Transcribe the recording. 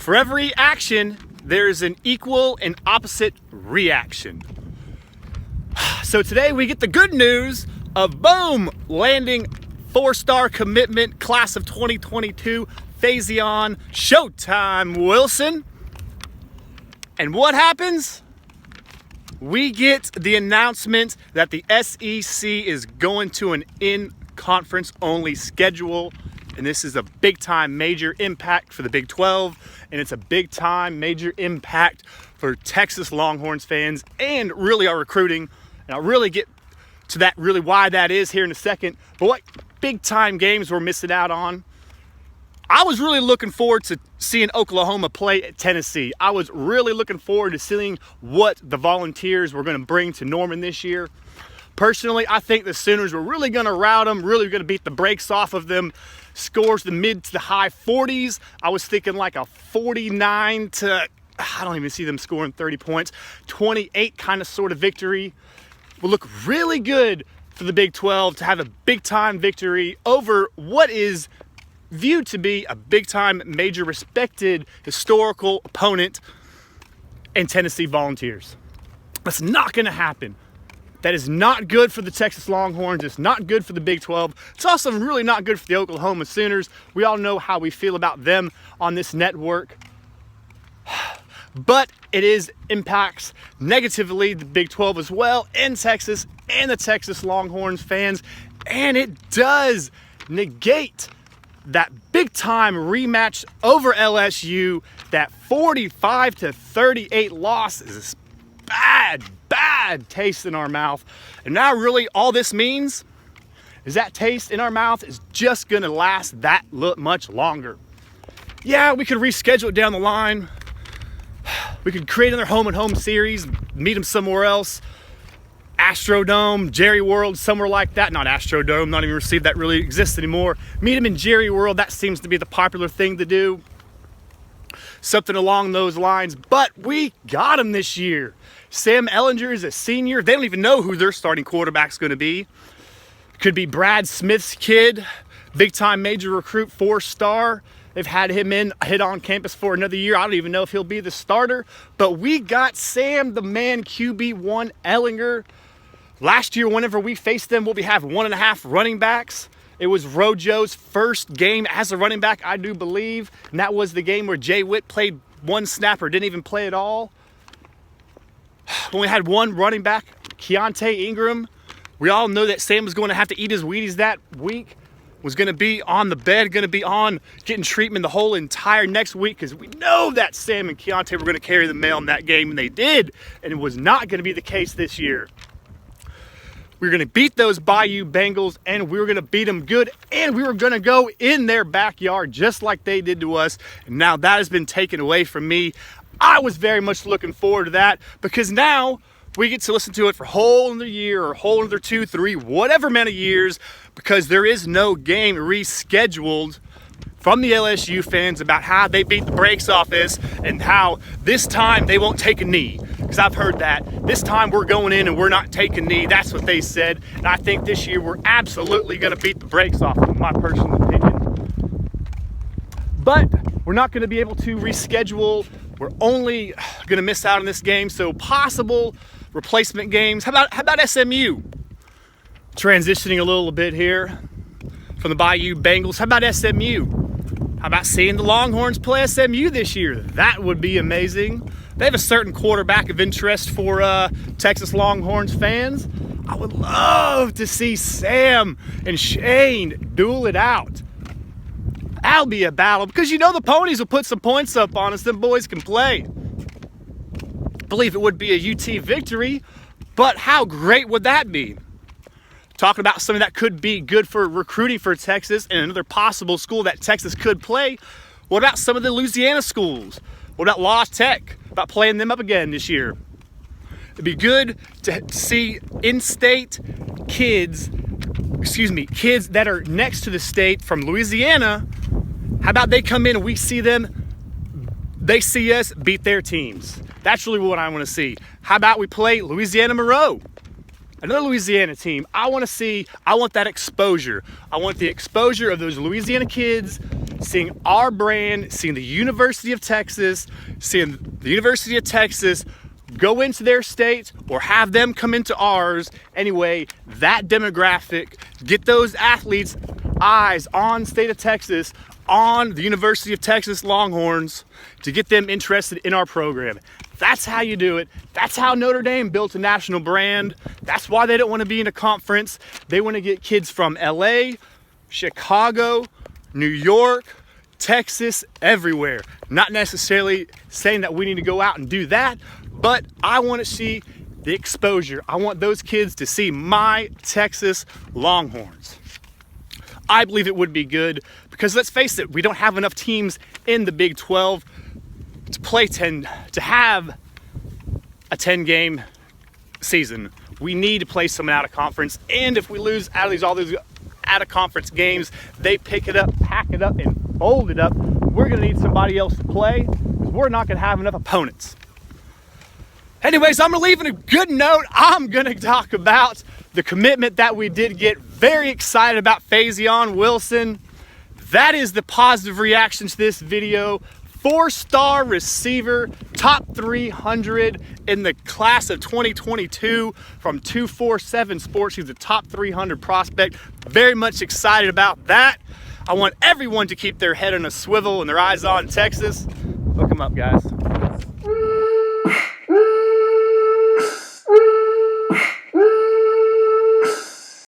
For every action, there's an equal and opposite reaction. So today we get the good news of boom, landing 4-star commitment, class of 2022, Phaizon Showtime Wilson. And what happens? We get the announcement that the SEC is going to an in-conference only schedule. And this is a big-time major impact for the Big 12. And it's a big-time major impact for Texas Longhorns fans and really our recruiting. And I'll really get to that, really why that is here in a second. But what big-time games we're missing out on. I was really looking forward to seeing Oklahoma play at Tennessee. I was really looking forward to seeing what the Volunteers were going to bring to Norman this year. Personally, I think the Sooners were really going to rout them, really going to beat the brakes off of them. Scores the mid to the high 40s. I was thinking like a 49 to, I don't even see them scoring 30 points, 28 kind of sort of victory. Will look really good for the Big 12 to have a big-time victory over what is viewed to be a big-time, major, respected, historical opponent in Tennessee Volunteers. That's not going to happen. That is not good for the Texas Longhorns. It's not good for the Big 12. It's also really not good for the Oklahoma Sooners. We all know how we feel about them on this network. But it impacts negatively the Big 12 as well, and Texas, and the Texas Longhorns fans. And it does negate that big-time rematch over LSU. That 45-38 loss is a bad taste in our mouth. And now really all this means is that taste in our mouth is just going to last that much longer. Yeah, we could reschedule it down the line. We could create another home-and-home series, meet them somewhere else. Astrodome, Jerry World, somewhere like that. Not Astrodome, not even received that really exists anymore. Meet them in Jerry World, that seems to be the popular thing to do. Something along those lines, but we got him this year. Sam Ehlinger is a senior. They don't even know who their starting quarterback's going to be. Could be Brad Smith's kid, big-time major recruit, 4-star. They've had him hit on campus for another year. I don't even know if he'll be the starter, but we got Sam, the man, QB1 Ehlinger. Last year, whenever we faced them, we have 1.5 running backs. It was Rojo's first game as a running back, I do believe. And that was the game where Jay Witt played one snap or didn't even play at all. When we had one running back, Keontae Ingram, we all know that Sam was going to have to eat his Wheaties that week. Was going to be on the bed, going to be on getting treatment the whole entire next week because we know that Sam and Keontae were going to carry the mail in that game, and they did. And it was not going to be the case this year. We were going to beat those Bayou Bengals, and we were going to beat them good, and we were going to go in their backyard just like they did to us. And now that has been taken away from me. I was very much looking forward to that because now we get to listen to it for a whole another year or a whole another 2, 3, whatever many years, because there is no game rescheduled from the LSU fans about how they beat the brakes off this and how this time they won't take a knee. Because I've heard that. This time we're going in and we're not taking a knee. That's what they said. And I think this year we're absolutely going to beat the brakes off them, in my personal opinion. But we're not going to be able to reschedule. We're only going to miss out on this game. So possible replacement games. How about SMU? Transitioning a little bit here from the Bayou Bengals. How about SMU? How about seeing the Longhorns play SMU this year? That would be amazing. They have a certain quarterback of interest for Texas Longhorns fans. I would love to see Sam and Shane duel it out. That'll be a battle because you know the Ponies will put some points up on us. Them boys can play. I believe it would be a UT victory, but how great would that be? Talking about something that could be good for recruiting for Texas and another possible school that Texas could play. What about some of the Louisiana schools? What about La Tech? About playing them up again this year? It'd be good to see in-state kids that are next to the state from Louisiana. How about they come in and we see them, they see us beat their teams? That's really what I want to see. How about we play Louisiana Monroe? Another Louisiana team. I want that exposure. I want the exposure of those Louisiana kids seeing our brand, seeing the University of Texas, go into their state or have them come into ours. Anyway, that demographic, get those athletes' eyes on state of Texas, on the University of Texas Longhorns, to get them interested in our program. That's how you do it. That's how Notre Dame built a national brand. That's why they don't want to be in a conference. They want to get kids from LA, Chicago, New York, Texas, everywhere. Not necessarily saying that we need to go out and do that, but I want to see the exposure. I want those kids to see my Texas Longhorns. I believe it would be good because, let's face it, we don't have enough teams in the Big 12 to have a 10-game season. We need to play someone out of conference, and if we lose all these out of conference games, they pick it up, pack it up, and fold it up. We're gonna need somebody else to play because we're not gonna have enough opponents. Anyways, I'm gonna leave on a good note. I'm gonna talk about the commitment that we did get. Very excited about Phaizon Wilson. That is the positive reaction to this video. 4-star receiver, top 300 in the class of 2022 from 247 Sports. He's a top 300 prospect. Very much excited about that. I want everyone to keep their head on a swivel and their eyes on Texas. Look him up, guys.